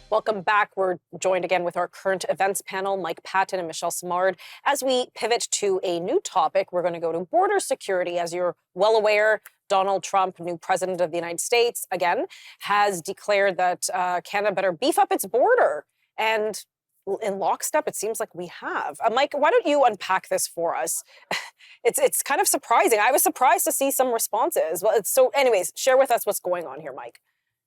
Welcome back. We're joined again with our current events panel, Mike Patton and Michelle Simard. As we pivot to a new topic, we're going to go to border security. As you're well aware, Donald Trump, new president of the United States, again, has declared that Canada better beef up its border. And in lockstep, it seems like we have. Mike, why don't you unpack this for us? It's kind of surprising. I was surprised to see some responses. Well, anyways, share with us what's going on here, Mike.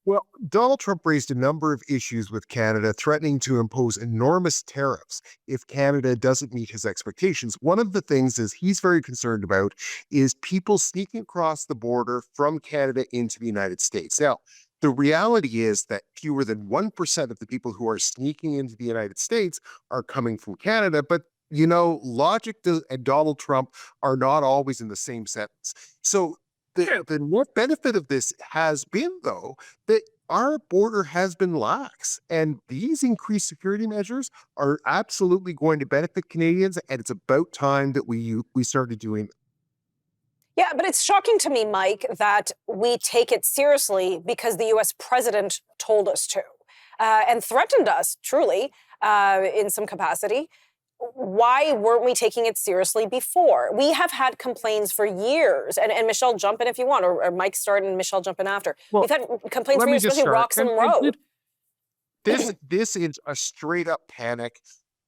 Well, Donald Trump raised a number of issues with Canada, threatening to impose enormous tariffs if Canada doesn't meet his expectations. One of the things is he's very concerned about is people sneaking across the border from Canada into the United States. Now, the reality is that fewer than 1% of the people who are sneaking into the United States are coming from Canada, but and Donald Trump are not always in the same sentence. So the net benefit of this has been, though, that our border has been lax, and these increased security measures are absolutely going to benefit Canadians, and it's about time that we started doing them. Yeah, but it's shocking to me, Mike, that we take it seriously because the U.S. president told us to and threatened us, truly, in some capacity. Why weren't we taking it seriously before? We have had complaints for years, and Michelle, jump in if you want, or Mike start and Michelle jump in after. Well, We've had complaints let for me years, just especially start. Roxham Road. This is a straight up panic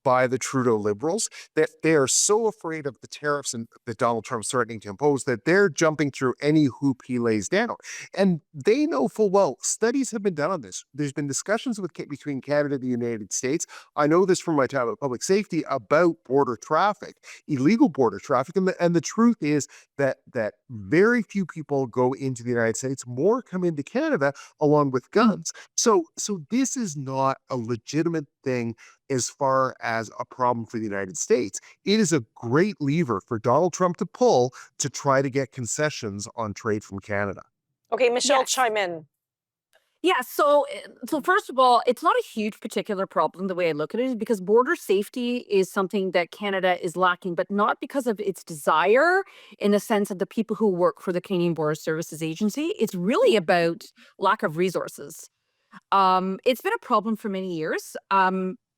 by the Trudeau Liberals, that they are so afraid of the tariffs that Donald Trump's threatening to impose that they're jumping through any hoop he lays down. And they know full well, studies have been done on this. There's been discussions between Canada and the United States. I know this from my time at public safety about border traffic, illegal border traffic. And the truth is that very few people go into the United States, more come into Canada along with guns. So this is not a legitimate thing as far as a problem for the United States. It is a great lever for Donald Trump to pull to try to get concessions on trade from Canada. Okay, Michelle, Yes. chime in. Yeah, so first of all, it's not a huge particular problem the way I look at it, is because border safety is something that Canada is lacking, but not because of its desire in the sense of the people who work for the Canadian Border Services Agency. It's really about lack of resources. It's been a problem for many years.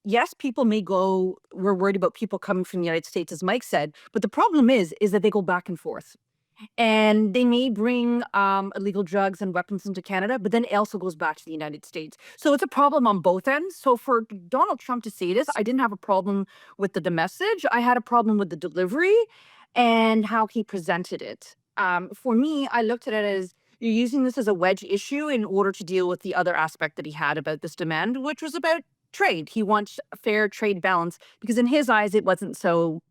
Yes, people may go, we're worried about people coming from the United States, as Mike said, but the problem is that they go back and forth. And they may bring illegal drugs and weapons into Canada, but then it also goes back to the United States. So it's a problem on both ends. So for Donald Trump to say this, I didn't have a problem with the message. I had a problem with the delivery and how he presented it. For me, I looked at it as you're using this as a wedge issue in order to deal with the other aspect that he had about this demand, which was about trade. He wants a fair trade balance because in his eyes, it wasn't so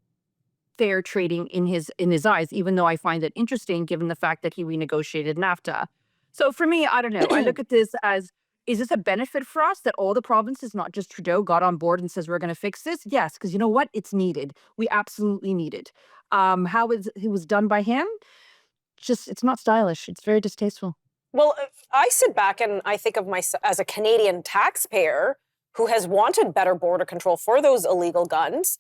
fair trading in his eyes, even though I find it interesting given the fact that he renegotiated NAFTA. So for me, I don't know. I look at this as, is this a benefit for us that all the provinces, not just Trudeau, got on board and says we're going to fix this? Yes, because you know what? It's needed. We absolutely need it. How it was done by him? Just, it's not stylish. It's very distasteful. Well, I sit back and I think of myself as a Canadian taxpayer who has wanted better border control for those illegal guns,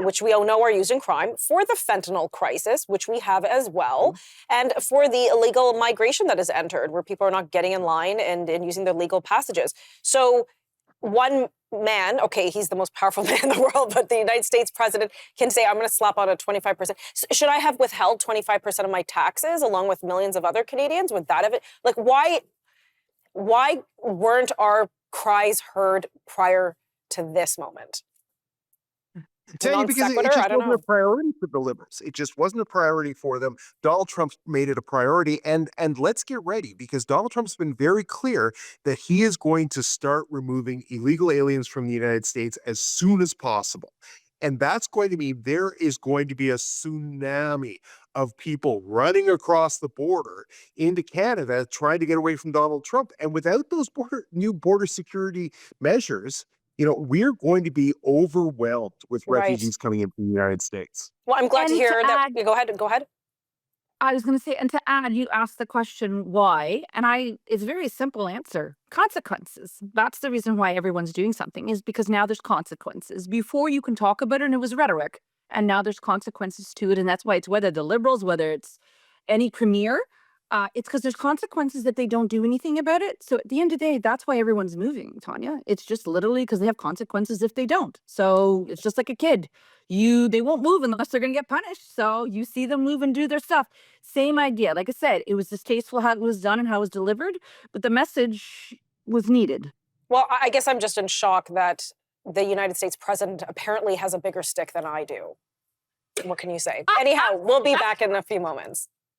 which we all know are used in crime, for the fentanyl crisis, which we have as well, and for the illegal migration that has entered, where people are not getting in line and using their legal passages. So one man, okay, he's the most powerful man in the world, but the United States president can say, I'm going to slap on a 25%. Should I have withheld 25% of my taxes along with millions of other Canadians? Would that have it? Like, why weren't our cries heard prior to this moment? Tanya, because it just wasn't a priority for the Liberals. It just wasn't a priority for them. Donald Trump made it a priority. And let's get ready, because Donald Trump's been very clear that he is going to start removing illegal aliens from the United States as soon as possible. And that's going to mean there is going to be a tsunami of people running across the border into Canada trying to get away from Donald Trump. And without those new border security measures, we're going to be overwhelmed with refugees coming in from the United States. Well, I'm glad to hear that. Go ahead. I was going to say, and to add, you asked the question why, and it's a very simple answer: consequences. That's the reason why everyone's doing something, is because now there's consequences. Before you can talk about it and it was rhetoric, and now there's consequences to it, and that's why it's whether the Liberals, whether it's any premier, It's because there's consequences if they don't do anything about it. So at the end of the day, that's why everyone's moving, Tanya. It's just literally because they have consequences if they don't. So it's just like a kid. They won't move unless they're going to get punished. So you see them move and do their stuff. Same idea. Like I said, it was distasteful how it was done and how it was delivered, but the message was needed. Well, I guess I'm just in shock that the United States president apparently has a bigger stick than I do. What can you say? Anyhow, we'll be back in a few moments.